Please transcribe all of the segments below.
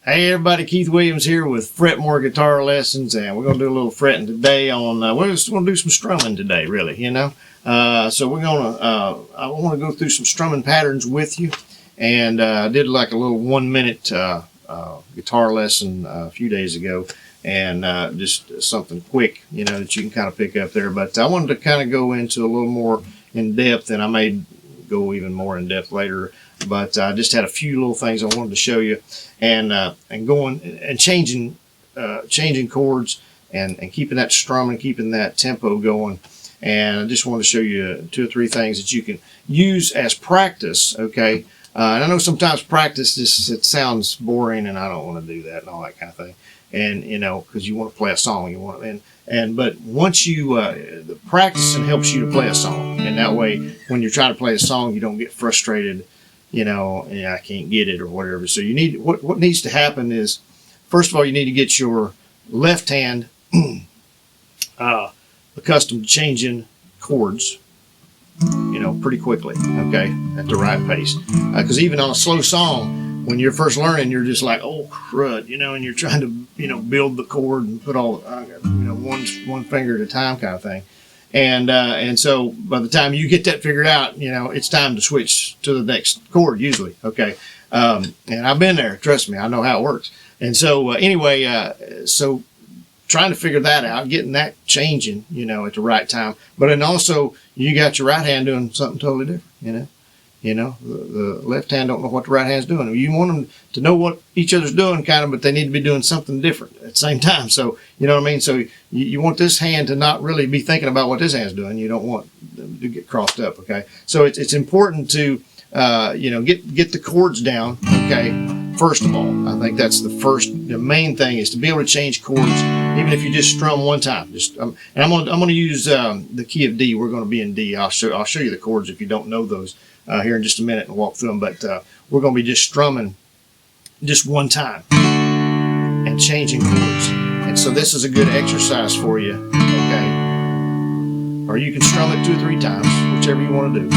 Hey everybody, Keith Williams here with Fret More Guitar Lessons, and we're going to do a little fretting today on, we're just going to do some strumming today, really, you know. So we're going to, I want to go through some strumming patterns with you, and I did like a little 1 minute guitar lesson a few days ago, and just something quick, you know, that you can kind of pick up there. But I wanted to kind of go into a little more in depth, and I may go even more in depth later. But I just had a few little things I wanted to show you, and going and changing chords and keeping that strumming, keeping that tempo going. And I just want to show you 2 or 3 things that you can use as practice. Okay, and I know sometimes practice it sounds boring, and I don't want to do that and all that kind of thing. And you know, because you want to play a song, you want but once you the practicing helps you to play a song, and that way when you're trying to play a song, you don't get frustrated. You know, I can't get it or whatever. So you need, what needs to happen is, first of all, you need to get your left hand accustomed to changing chords, you know, pretty quickly, okay, at the right pace. Because even on a slow song, when you're first learning, you're just like, oh, crud, you know, and you're trying to, you know, build the chord and put all, you know, one finger at a time kind of thing. And so by the time you get that figured out, you know, it's time to switch to the next chord usually. Okay. And I've been there, trust me, I know how it works. And so anyway, so trying to figure that out, getting that changing, you know, at the right time. But then also you got your right hand doing something totally different, you know. The left hand don't know what the right hand's doing. You want them to know what each other's doing, kind of, but they need to be doing something different at the same time. So, you know what I mean? So you want this hand to not really be thinking about what this hand's doing. You don't want them to get crossed up, okay? So it's important to, you know, get the chords down, okay? First of all, I think that's the main thing is to be able to change chords, even if you just strum one time. Just and I'm going to use the key of D. We're going to be in D. I'll show you the chords if you don't know those. Here in just a minute and walk through them, but we're going to be just strumming just one time and changing chords. And so this is a good exercise for you, okay? Or you can strum it 2 or 3 times, whichever you want to do.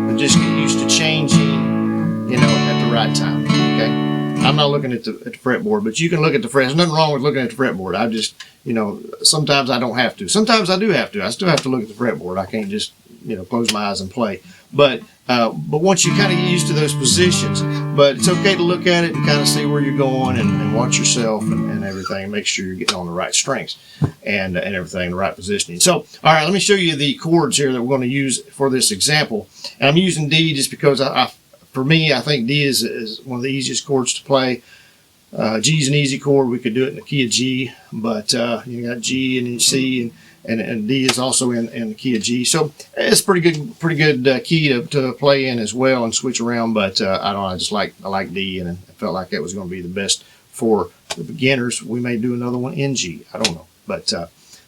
But just get used to changing, you know, at the right time, okay? I'm not looking at the fretboard, but you can look at the fret. There's nothing wrong with looking at the fretboard. I just, you know, sometimes I don't have to. Sometimes I do have to. I still have to look at the fretboard. I can't just, you know, close my eyes and play. But once you kind of get used to those positions, but it's okay to look at it and kind of see where you're going and watch yourself and everything, and make sure you're getting on the right strings and everything, the right positioning. So, all right, let me show you the chords here that we're going to use for this example. And I'm using D just because for me, I think D is one of the easiest chords to play. G is an easy chord. We could do it in the key of G, but you got G and then C, and D is also in the key of G. So it's pretty good key to play in as well and switch around. But I don't know, I like D, and I felt like that was going to be the best for the beginners. We may do another one in G. I don't know, but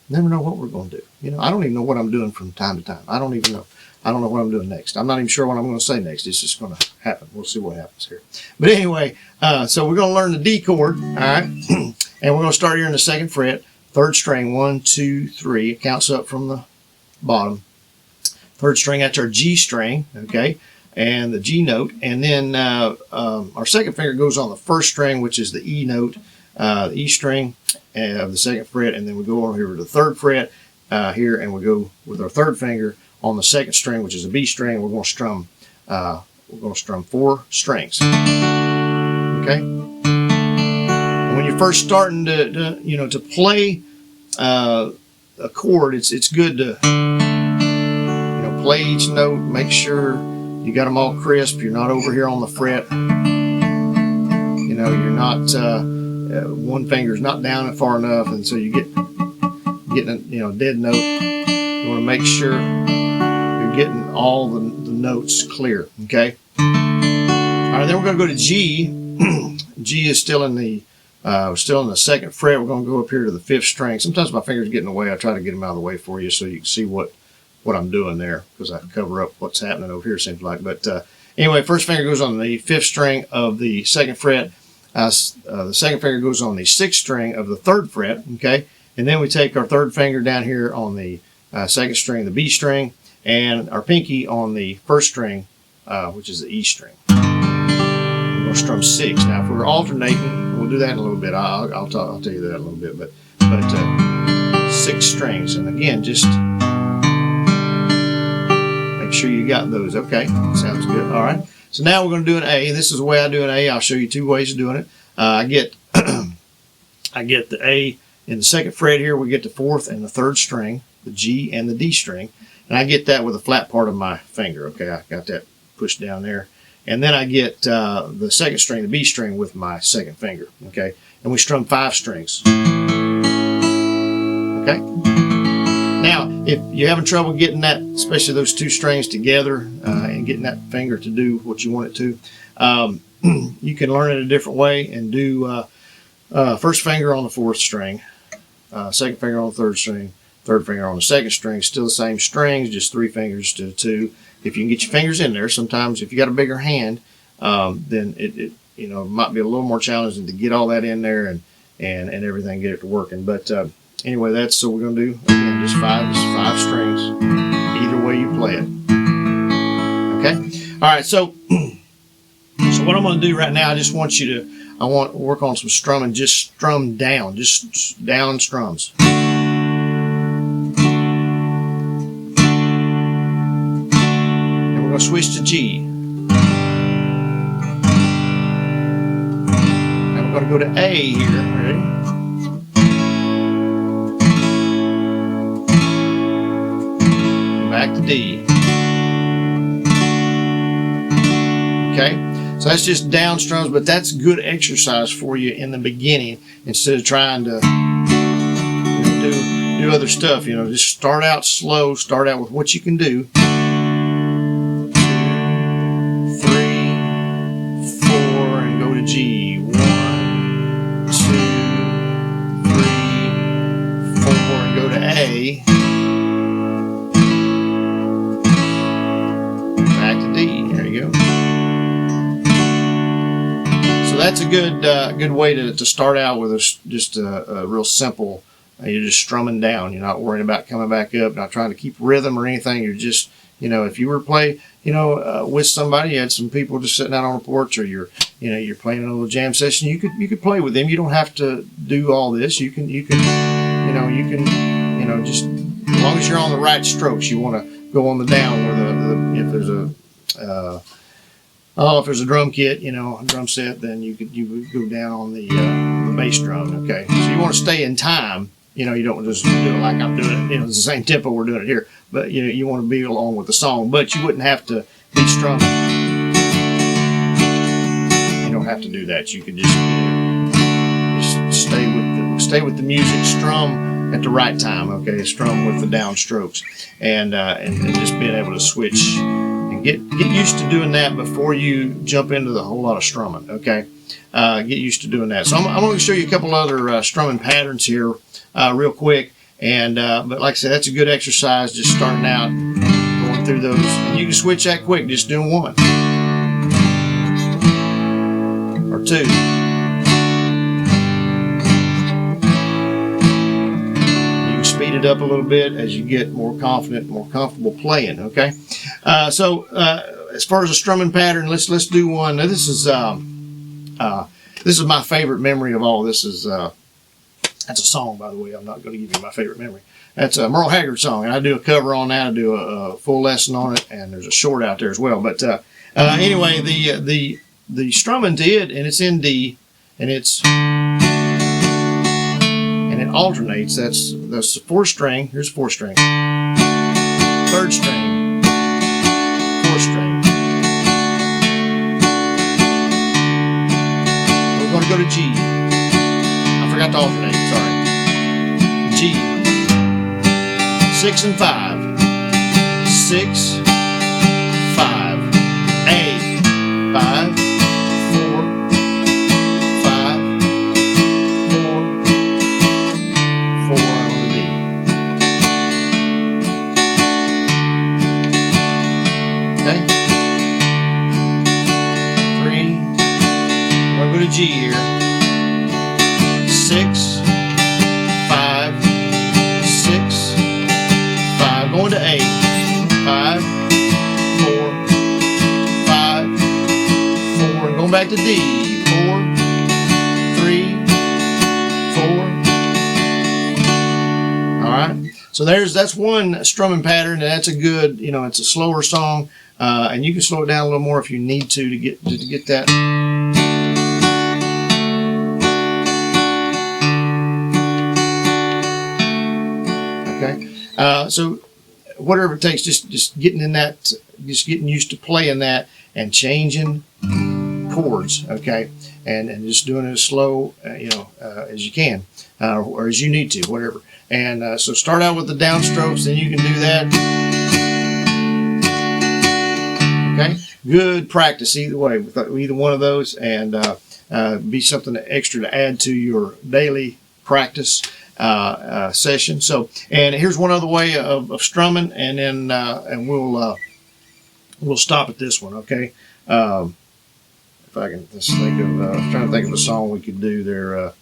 never know what we're going to do. You know, I don't even know what I'm doing from time to time. I don't even know. I don't know what I'm doing next. I'm not even sure what I'm going to say next. It's just going to happen. We'll see what happens here. But anyway, so we're going to learn the D chord, all right? And we're going to start here in the 2nd fret, 3rd string, 1, 2, 3. It counts up from the bottom. 3rd string, that's our G string, okay? And the G note. And then our 2nd finger goes on the 1st string, which is the E note, the E string of the 2nd fret. And then we go over here to the 3rd fret here, and we go with our 3rd finger on the 2nd string, which is a B string. We're going to strum 4 strings. Okay. And when you're first starting to play a chord, it's good to, you know, play each note. Make sure you got them all crisp. You're not over here on the fret. You know, you're not one finger's not down it far enough, and so you getting a, you know, dead note. You want to make sure getting all the notes clear, okay? All right, then we're going to go to G. G is still in the 2nd fret. We're going to go up here to the 5th string. Sometimes my fingers get in the way. I try to get them out of the way for you so you can see what I'm doing there, because I cover up what's happening over here, it seems like. But anyway, 1st finger goes on the 5th string of the 2nd fret. The 2nd finger goes on the 6th string of the 3rd fret, okay? And then we take our 3rd finger down here on the 2nd string, the B string, and our pinky on the 1st string which is the E string. We're going to strum 6. Now, if we're alternating, we'll do that in a little bit. I'll tell you that in a little bit. But 6 strings, and again, just make sure you got those. Okay, sounds good. All right. So now we're going to do an A. This is the way I do an A. I'll show you 2 ways of doing it. I get the A in the 2nd fret here. We get the 4th and the 3rd string, the G and the D string, and I get that with the flat part of my finger. Okay, I got that pushed down there, and then I get the 2nd string, the B string, with my 2nd finger. Okay, and we strum 5 strings. Okay. Now, if you're having trouble getting that, especially those 2 strings together, and getting that finger to do what you want it to, you can learn it a different way and do 1st finger on the 4th string, 2nd finger on the 3rd string, 3rd finger on the 2nd string, still the same strings, just 3 fingers instead of 2. If you can get your fingers in there, sometimes if you got a bigger hand, then it might be a little more challenging to get all that in there and everything, get it to working. But anyway, that's so we're going to do again just 5 strings, either way you play it. Okay. All right. So what I'm going to do right now, I want to work on some strumming. Just strum down, just down strums. And we're going to switch to G. And we're going to go to A here. Ready? Back to D. Okay, so that's just down strums, but that's good exercise for you in the beginning instead of trying to do other stuff. Just start out slow, start out with what you can do. 2, 3, 4, and go to G. 1, 2, 3, 4, and go to A. Back to D. There you go. That's a good way to start out with just a real simple. You're just strumming down. You're not worrying about coming back up, not trying to keep rhythm or anything. You're just, if you were to play, with somebody, you had some people just sitting out on a porch, or you're playing in a little jam session, you could play with them. You don't have to do all this. You can just as long as you're on the right strokes. You want to go on the down where if there's a drum kit, a drum set, then you would go down on the bass drum. Okay, so you want to stay in time. You don't just do it like I'm doing it. It's the same tempo we're doing it here, but you want to be along with the song. But you wouldn't have to be strumming. You don't have to do that. You can just stay with the music. Strum at the right time. Okay, strum with the down strokes, and just being able to switch. Get used to doing that before you jump into the whole lot of strumming. Okay, get used to doing that. So I'm going to show you a couple other strumming patterns here real quick. And but like I said, that's a good exercise. Just starting out, going through those. And you can switch that quick, just doing 1 or 2. Speed it up a little bit as you get more confident, more comfortable playing. Okay, so as far as a strumming pattern, let's do one. Now this is my favorite memory of all. This is that's a song, by the way. I'm not going to give you my favorite memory. That's a Merle Haggard song, and I do a cover on that. I do a full lesson on it, and there's a short out there as well. But anyway, the strumming did, and it's in D, and it alternates. That's the 4th string. Here's 4th string, 3rd string, 4th string. We're going to go to G. I forgot to alternate. Sorry. G. 6 and 5. 6, 5. A. 5. 4, G here. 6, 5, 6, 5. Going to A. 5, 4, back to D. 4, 3, 4. All right. So that's one strumming pattern, and that's a good, it's a slower song, and you can slow it down a little more if you need to get that. Okay. So whatever it takes, just getting in that, just getting used to playing that and changing chords. Okay, and just doing it as slow, as you can, or as you need to, whatever. And so start out with the downstrokes, then you can do that. Okay, good practice either way with either one of those, and be something extra to add to your daily practice session. So, and here's one other way of strumming, and then and we'll stop at this one. Okay, if I can just think of, I was trying to think of a song we could do there.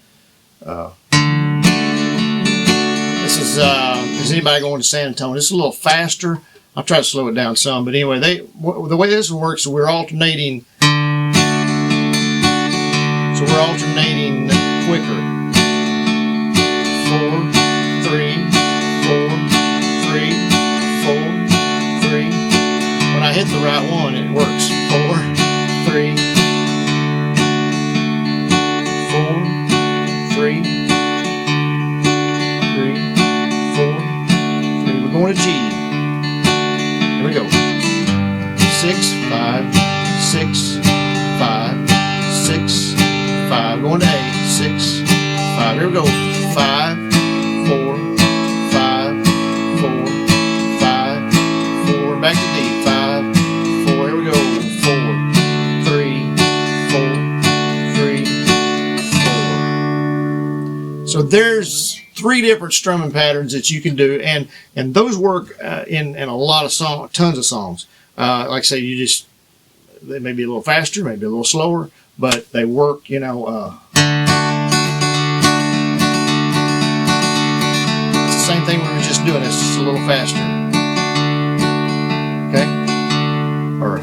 This is anybody going to San Antonio? This is a little faster. I'll try to slow it down some, but anyway, the way this works, we're alternating. So we're alternating quicker. 4, 3, 4, 3, 4, 3. When I hit the right one, it works. 4, 3, 4, 3, 3, 4, 3. We're going to G. Here we go. 6, 5, 6, 5, 6, 5. Going to A. 6, 5. Here we go. 5, 4, 5, 4, 5, 4. Back to D. 5, 4. Here we go. 4, 3, 4, 3, 4. So there's 3 different strumming patterns that you can do, and those work in a lot of tons of songs. Like I say, they may be a little faster, maybe a little slower, but they work. Same thing we were just doing, it's just a little faster. Okay? Or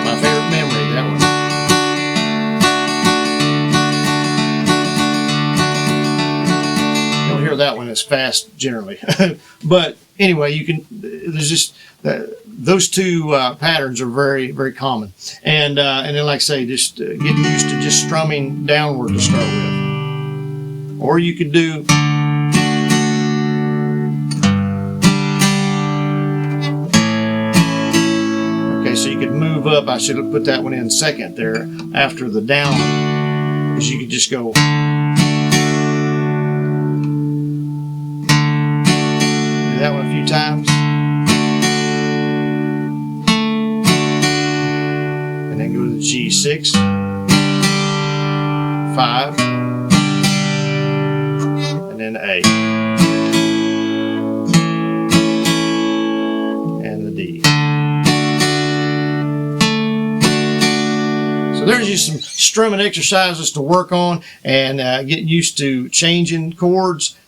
my favorite memory, that one. You don't hear that one as fast generally. But anyway, there's just, those 2 patterns are very, very common. And then like I say, just getting used to just strumming downward to start with. Or you could do, okay, so you could move up. I should have put that one in second there after the down, because you could just go. Do that one a few times. And then go to the G. 6, 5. And A, and the D. So there's just some strumming exercises to work on, and get used to changing chords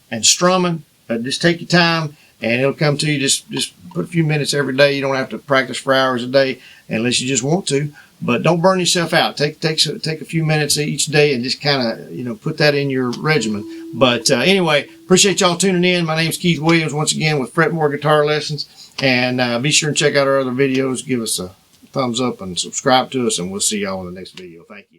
and strumming. Just take your time, and it'll come to you. Just put a few minutes every day. You don't have to practice for hours a day unless you just want to. But don't burn yourself out. Take a few minutes each day and just kind of, put that in your regimen. But anyway, appreciate y'all tuning in. My name's Keith Williams, once again with Fretboard Guitar Lessons. And be sure and check out our other videos. Give us a thumbs up and subscribe to us, and we'll see y'all in the next video. Thank you.